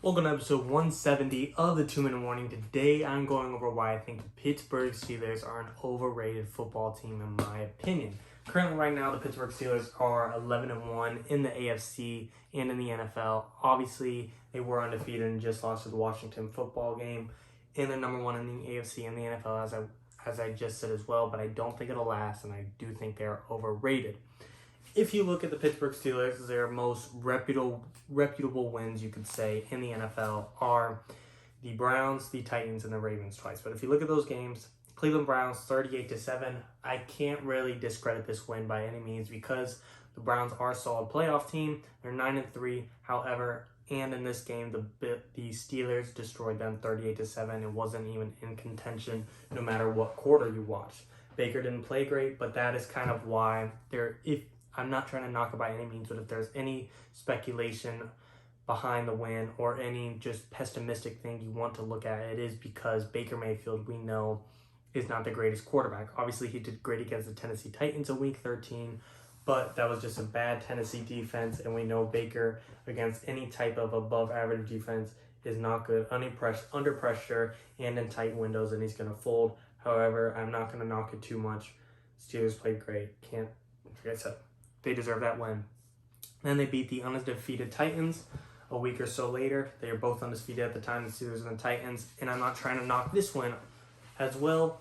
Welcome to episode 170 of the 2 Minute Warning. Today I'm going over why I think the Pittsburgh Steelers are an overrated football team in my opinion. Currently right now the Pittsburgh Steelers are 11-1 in the AFC and in the NFL. Obviously they were undefeated and just lost to the Washington football game. And they're number one in the AFC and the NFL as I just said as well, but I don't think it'll last and I do think they're overrated. If you look at the Pittsburgh Steelers, their most reputable wins, you could say, in the NFL are the Browns, the Titans, and the Ravens twice. But if you look at those games, Cleveland Browns 38-7, I can't really discredit this win by any means because the Browns are a solid playoff team. They're 9-3, however, and in this game, the Steelers destroyed them 38-7. It wasn't even in contention no matter what quarter you watched. Baker didn't play great, but that is kind of why I'm not trying to knock it by any means, but if there's any speculation behind the win or any just pessimistic thing you want to look at, it is because Baker Mayfield, we know, is not the greatest quarterback. Obviously, he did great against the Tennessee Titans in Week 13, but that was just a bad Tennessee defense, and we know Baker against any type of above-average defense is not good, under pressure, and in tight windows, and he's going to fold. However, I'm not going to knock it too much. Steelers played great. Like I said, they deserve that win. Then they beat the undefeated Titans a week or so later. They are both undefeated at the time, the Steelers and the Titans. And I'm not trying to knock this win as well,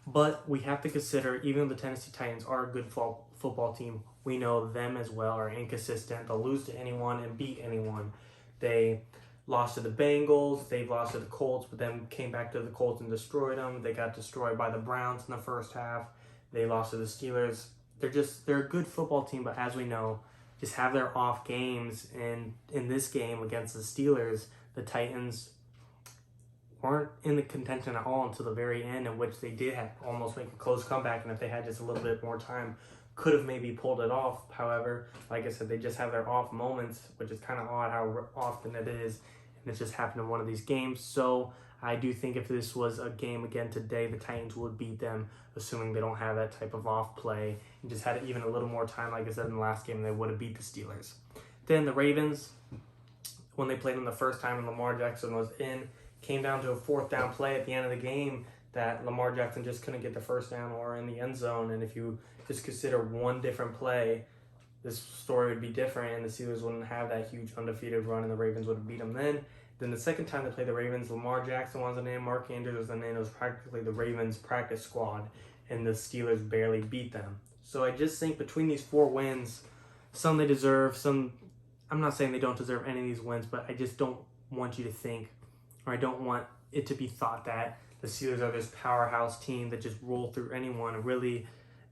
but we have to consider, even though the Tennessee Titans are a good football team, we know them as well are inconsistent. They'll lose to anyone and beat anyone. They lost to the Bengals, they've lost to the Colts, but then came back to the Colts and destroyed them. They got destroyed by the Browns in the first half. They lost to the Steelers. They're a good football team, but as we know, just have their off games. And in this game against the Steelers, the Titans weren't in the contention at all until the very end, in which they did almost make a close comeback. And if they had just a little bit more time, could have maybe pulled it off. However, like I said, they just have their off moments, which is kind of odd how often it is. And it just happened in one of these games. So I do think if this was a game again today, the Titans would beat them, assuming they don't have that type of off play and just had even a little more time, like I said in the last game, they would have beat the Steelers. Then the Ravens, when they played them the first time and Lamar Jackson was in, came down to a fourth down play at the end of the game that Lamar Jackson just couldn't get the first down or in the end zone. And if you just consider one different play, this story would be different and the Steelers wouldn't have that huge undefeated run and the Ravens would have beat them then. Then the second time they played the Ravens, Lamar Jackson wasn't in, Mark Andrews wasn't in. It was practically the Ravens practice squad, and the Steelers barely beat them. So I just think between these four wins, some they deserve, some I'm not saying they don't deserve any of these wins, but I just don't want you to think, or I don't want it to be thought that the Steelers are this powerhouse team that just roll through anyone. Really,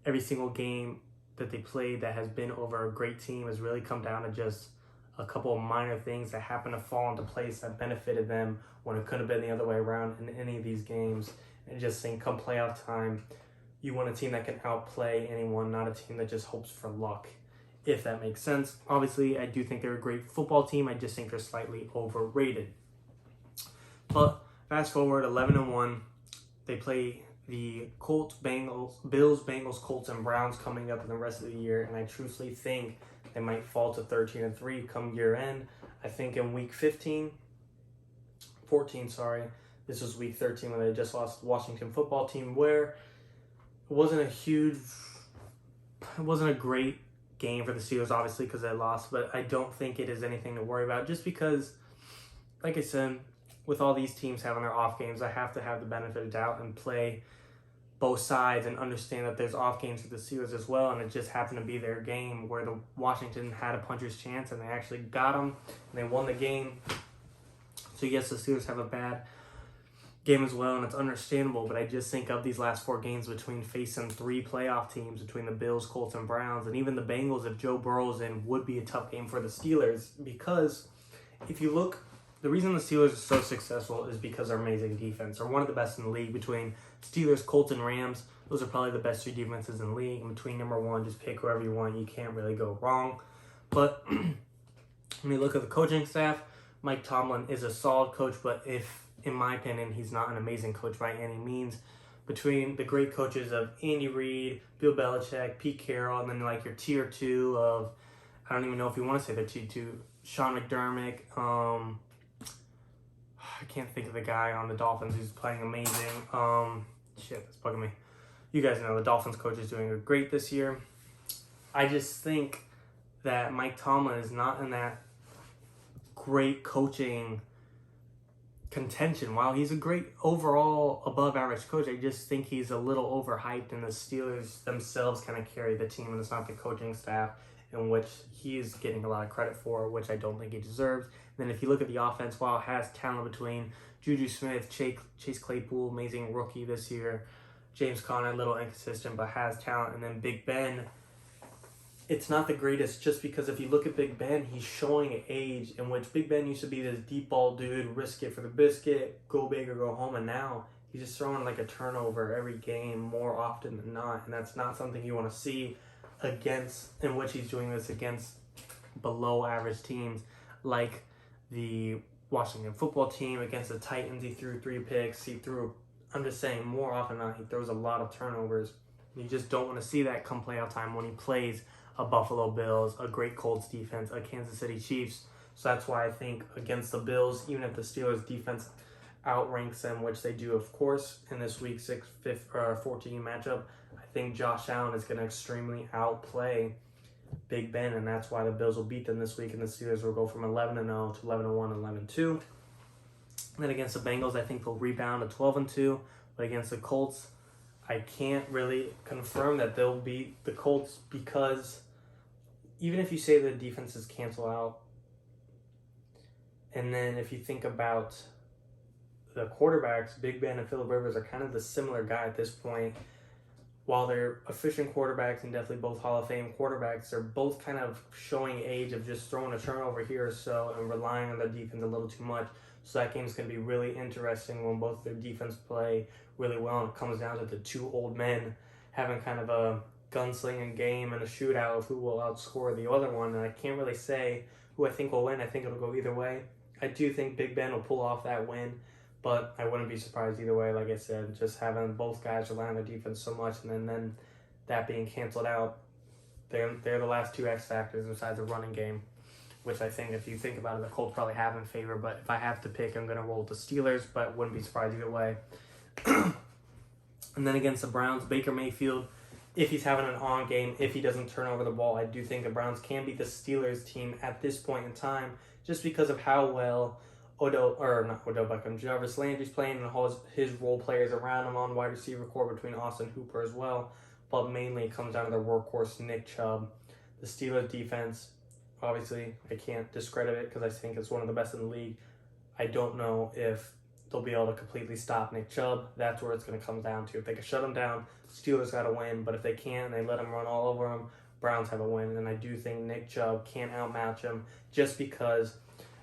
every single game that they played that has been over a great team has really come down to just a couple of minor things that happen to fall into place that benefited them when it could have been the other way around in any of these games. And just think come playoff time, you want a team that can outplay anyone, not a team that just hopes for luck, if that makes sense. Obviously, I do think they're a great football team. I just think they're slightly overrated. But fast forward, 11-1, they play the Bills, Bengals, Colts, and Browns coming up in the rest of the year. And I truthfully think they might fall to 13-3 come year end. I think in week 14, this was week 13 when they just lost the Washington football team, where it wasn't a great game for the Steelers, obviously, because they lost, but I don't think it is anything to worry about just because, like I said, with all these teams having their off games, I have to have the benefit of doubt and play both sides and understand that there's off games for the Steelers as well, and it just happened to be their game where the Washington had a puncher's chance and they actually got them and they won the game. So yes, the Steelers have a bad game as well, and it's understandable, but I just think of these last four games between facing three playoff teams, between the Bills, Colts, and Browns, and even the Bengals, if Joe Burrow's in, would be a tough game for the Steelers, because if you look, the reason the Steelers are so successful is because they're amazing defense. They're one of the best in the league. Between Steelers, Colts, and Rams, those are probably the best three defenses in the league. And between number one, just pick whoever you want. You can't really go wrong. But when you look at the coaching staff, Mike Tomlin is a solid coach, but in my opinion, he's not an amazing coach by any means. Between the great coaches of Andy Reid, Bill Belichick, Pete Carroll, and then like your tier two of, I don't even know if you want to say they're tier two, Sean McDermott, I can't think of the guy on the Dolphins who's playing amazing. Shit, that's bugging me. You guys know the Dolphins coach is doing great this year. I just think that Mike Tomlin is not in that great coaching contention. While he's a great overall above average coach, I just think he's a little overhyped, and the Steelers themselves kind of carry the team, and it's not the coaching staff, in which he is getting a lot of credit for, which I don't think he deserves. And then if you look at the offense, while it has talent between Juju Smith, Chase Claypool, amazing rookie this year, James Conner, a little inconsistent, but has talent, and then Big Ben, it's not the greatest, just because if you look at Big Ben, he's showing age, in which Big Ben used to be this deep ball dude, risk it for the biscuit, go big or go home, and now he's just throwing like a turnover every game more often than not, and that's not something you want to see against, in which he's doing this against below average teams like the Washington football team. Against the Titans, he threw 3 picks. I'm just saying, more often than not, he throws a lot of turnovers. You just don't want to see that come playoff time when he plays a Buffalo Bills, a great Colts defense, a Kansas City Chiefs. So that's why I think against the Bills, even if the Steelers defense outranks them, which they do, of course, in this week 14 matchup, I think Josh Allen is going to extremely outplay Big Ben, and that's why the Bills will beat them this week, and the Steelers will go from 11-0 to 11-1, 11-2. Then against the Bengals, I think they'll rebound to 12-2, but against the Colts, I can't really confirm that they'll beat the Colts, because even if you say the defenses cancel out, and then if you think about the quarterbacks, Big Ben and Phillip Rivers are kind of the similar guy at this point. While they're efficient quarterbacks and definitely both Hall of Fame quarterbacks, they're both kind of showing age of just throwing a turnover here or so and relying on their defense a little too much. So that game's going to be really interesting when both their defense play really well, and it comes down to the two old men having kind of a gunslinging game and a shootout of who will outscore the other one. And I can't really say who I think will win. I think it'll go either way. I do think Big Ben will pull off that win, but I wouldn't be surprised either way. Like I said, just having both guys rely on their defense so much, and then that being canceled out, they're the last two X factors besides the running game, which I think, if you think about it, the Colts probably have in favor. But if I have to pick, I'm going to roll with the Steelers, but wouldn't be surprised either way. And then against the Browns, Baker Mayfield, if he's having an on game, if he doesn't turn over the ball, I do think the Browns can beat the Steelers team at this point in time, just because of how well Jarvis Landry's playing, and all his role players around him on wide receiver core between Austin Hooper as well. But mainly it comes down to their workhorse, Nick Chubb. The Steelers defense, obviously, I can't discredit it because I think it's one of the best in the league. I don't know if they'll be able to completely stop Nick Chubb. That's where it's going to come down to. If they can shut him down, Steelers got to win. But if they can't, they let him run all over him, Browns have a win. And I do think Nick Chubb can't outmatch him, just because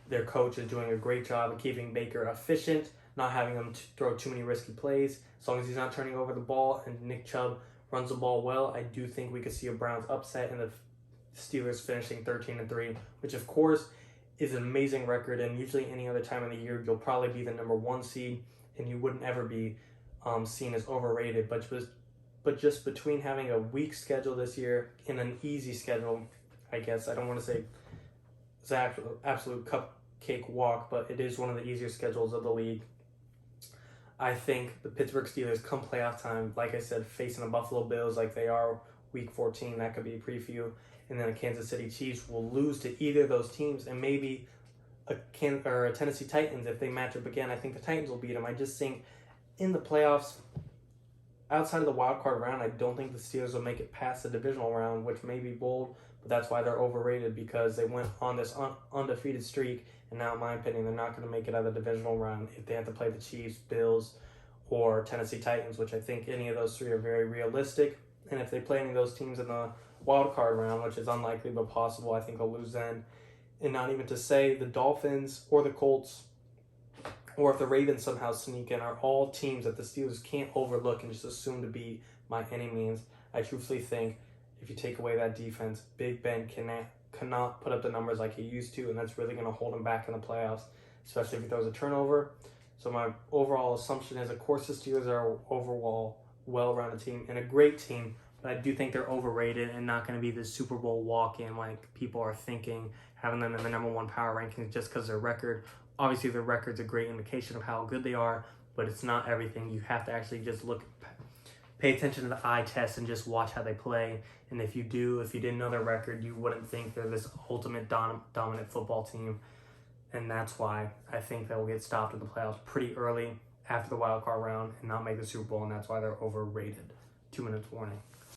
their coach is doing a great job of keeping Baker efficient, not having him throw too many risky plays. As long as he's not turning over the ball and Nick Chubb runs the ball well, I do think we could see a Browns upset and the Steelers finishing 13-3, which of course is an amazing record. And usually any other time of the year, you'll probably be the number 1 seed and you wouldn't ever be seen as overrated. But just between having a weak schedule this year and an easy schedule, I guess, I don't want to say it's an absolute cupcake walk, but it is one of the easier schedules of the league. I think the Pittsburgh Steelers, come playoff time, like I said, facing the Buffalo Bills like they are week 14, that could be a preview. And then the Kansas City Chiefs will lose to either of those teams, and maybe a Tennessee Titans, if they match up again. I think the Titans will beat them. I just think in the playoffs, outside of the wild card round, I don't think the Steelers will make it past the divisional round, which may be bold, but that's why they're overrated, because they went on this undefeated streak, and now, in my opinion, they're not going to make it out of the divisional round if they have to play the Chiefs, Bills, or Tennessee Titans, which I think any of those three are very realistic. And if they play any of those teams in the wild card round, which is unlikely but possible, I think they'll lose then. And not even to say the Dolphins or the Colts, or if the Ravens somehow sneak in, are all teams that the Steelers can't overlook and just assume to be by any means. I truthfully think if you take away that defense, Big Ben cannot put up the numbers like he used to, and that's really going to hold him back in the playoffs, especially if he throws a turnover. So my overall assumption is, of course, the Steelers are overall well-rounded team and a great team, But I do think they're overrated and not going to be the Super Bowl walk-in like people are thinking, having them in the number one power rankings just because their record. Obviously, their record's a great indication of how good they are, but it's not everything. You have to actually just pay attention to the eye test and just watch how they play. And if you didn't know their record, you wouldn't think they're this ultimate dominant football team. And that's why I think they'll get stopped in the playoffs pretty early after the wild card round and not make the Super Bowl, and that's why they're overrated. 2 minutes warning.